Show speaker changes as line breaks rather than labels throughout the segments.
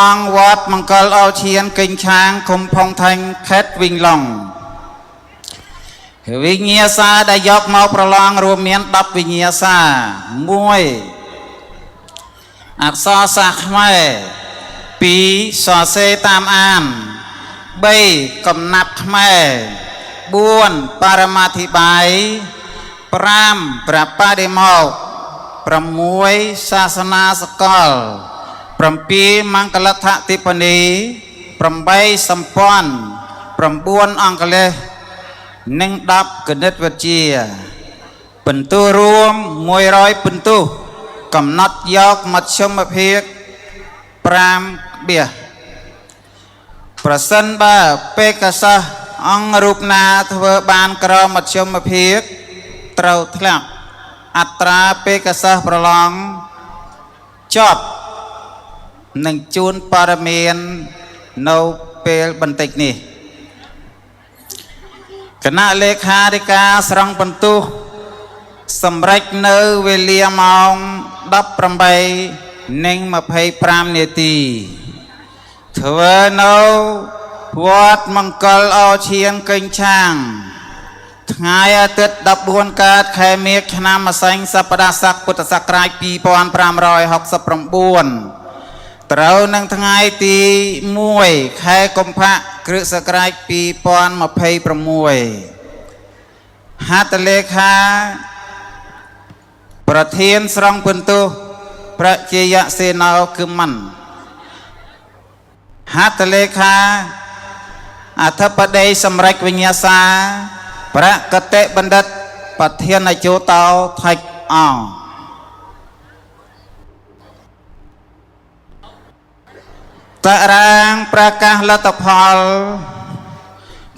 អង្គវត្តមង្គលអូឈៀនកិញឆាងឃុំផុងថេងខេត្តវិញឡុងវិញ្ញាសាដែលយកមកប្រឡងរួមមាន10វិញ្ញាសា1អក្សរសាស្ត្រខ្មែរ2សរសេរតាមអាន3កំណាប់ខ្មែរ4បរមាធិបាយ5ព្រះបដិមោក្ខ6សាសនាសកល7មង្គលដ្ឋតិបនី8សម្ព័ន្ធ9អង្គលេសនិង10គណិតវិទ្យាពិន្ទុរួម100ពិន្ទុកំណត់យកមធ្យមភាគ5បៀប្រសិនបើបេក្ខសិស្សអង្គរូបណាធ្វើបានក្រមធ្យមភាគត្រូវធ្លាក់អត្រាបេក្ខសិស្សប្រឡងចប់នឹងជូនព័ត៌មាននៅពេលបន្តិចនេះគណៈលេខាធិការស្រង់បន្ទុះសម្រេចនៅវេលាម៉ោង 18:25 នាទីធ្វើនៅវត្តមង្គលអូឈៀងកិញឆាងថ្ងៃអាទិត្យ14កើតខែមេឃឆ្នាំម្សិញសប្តាហ៍ស័កពុទ្ធសករាជ2569ត្រូវនឹងថ្ងៃទី1ខែកុម្ភៈគ្រិស្តសករាជ2026ហត្ថលេខាប្រធានស្រង់ពិន្ទុប្រជាយសេនោគឺមិនហត្ថលេខាអធិបតីសម្រេចវិញ្ញាសាប្រកតិបណ្ឌិតប្រធានអជោតោថៃអតារាងប្រកាសលទ្ធផល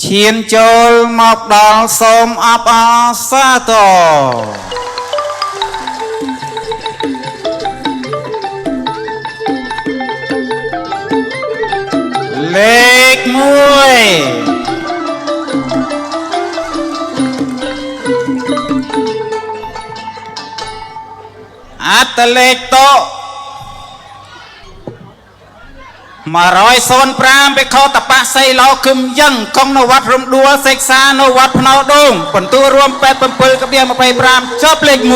ឈានចូលមកដល់សូមអបអរសាទរលេខ1អត្តលេខត105បេខតបៈសីឡោគឹមយ៉ាងកងនៅវត្តរំដួលសិក្សានៅវត្តភ្នោដូងបន្ទូរួម87:25ចប់លេខ1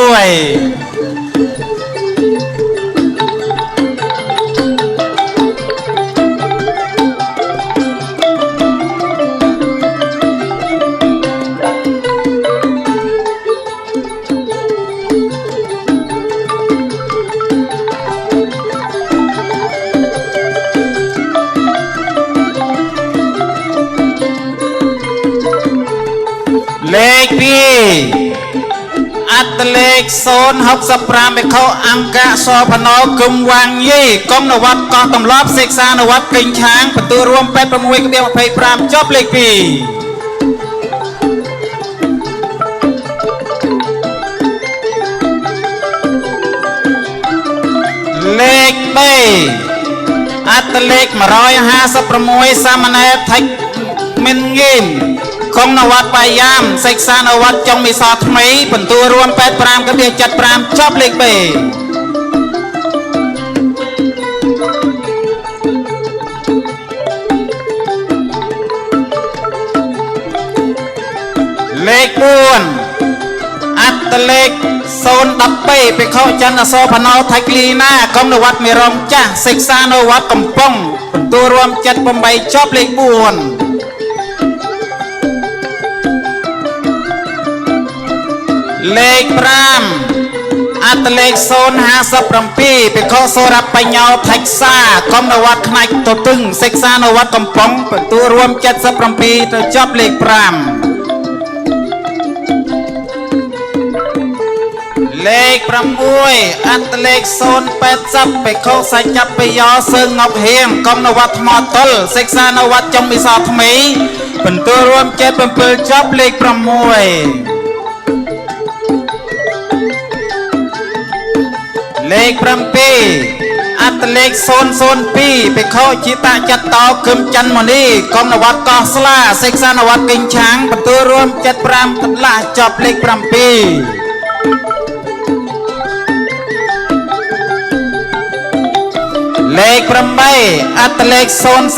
លេខ2អត្តលេខ065បេខោអង្គសភណោគឹមវាងយីកងនវត្តកោះតំឡប់សិក្សានវត្តកិញឆាងបន្ទូរួម86:25ចប់លេខ2លេខ3អត្តលេខ156សាមណេរថៃមិនងៀមកងនវត្តបាយយ៉ាមសិក្សានវត្តចុងមីសថ្មីបន្ទូរួម85:75ចប់លេខ3លេខ4អត្តលេខ012បេខោចន្ទអសរផណោថៃក្លីណាកងនវត្តមេរមចាស់សិក្សានៅវត្តកំប៉ុងបន្ទូរួម78ចប់លេខ4លេខ5អត្តលេខ057បេខោសូរបញ្ញោថៃសាកងនវត្តខ្នាច់ទទឹងសិក្សានៅវត្តកំប៉ុងបន្ទូរួម77ទៅចប់លេខ5លេខ6អត្តលេខ080បេខោសច្ចបយោសើងប់ហៀងកងនវត្តថ្មតុលសិក្សានៅវត្តចុងមីសថ្មីបន្ទូរួម77ចប់លេខ6លេខ7អត្តលេខ002បេខោជាតចតោគឹមច័ន្ទមនីកងនវត្តកោះស្លាសិក្សានវត្តកិញឆាងបន្ទូរួម75កន្លះចប់លេខ7 លេខ8អត្តលេខ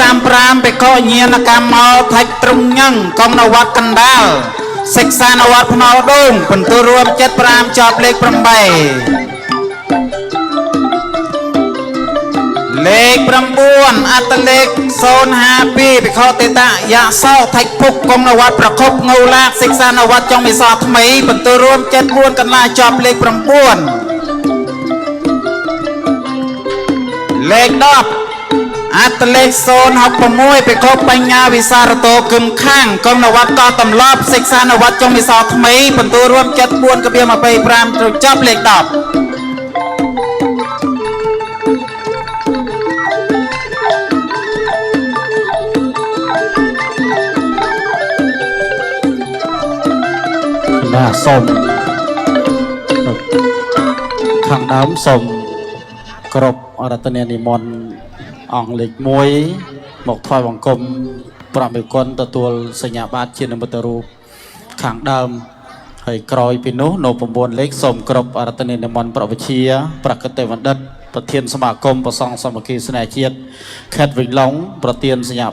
035បេកោញាណកម្មមកថាច់ទ្រង់ញឹងកុំនៅវត្តកណ្ដាលសិក្សានៅវត្តភ្នោដូងបន្ទូលរួម75ជាប់លេខ8លេខ9អត្តលេខ052បេកោតេតយៈសោថាច់ពុកកុំនៅវត្តប្រកបងូឡាកសិក្សានៅវត្តចុងវិសោថ្មីបន្ទូលរួម74កន្លះជាប់លេខ9លេខ10អត្តលេខ066បេកោបញ្ញាវិសារតោគឹមខាងកុំនៅវត្តកោះតំឡប់សិក្សានៅវត្តចុងវិសោថ្មីបន្ទូលរួម74កបៀ25ត្រូវចប់លេខ10ណាសូមខាងដើមសូមគ្រប់អរតនានិមន្តអង្គលេខ1មកថ្វាយបង្គំប្រមេគុណទទួលសញ្ញាបត្រជានិមិត្តរូបខាងដើមហើយក្រោយពីនោះនៅ9លេខសូមគ្រប់អរតនានិមន្តប្រវជា ប្រកតិបណ្ឌិតប្រធានសមាគមប្រសង់សាមគ្គីស្នេហ៍ជាតិខេត្តវិញឡុងប្រធានសញ្ញា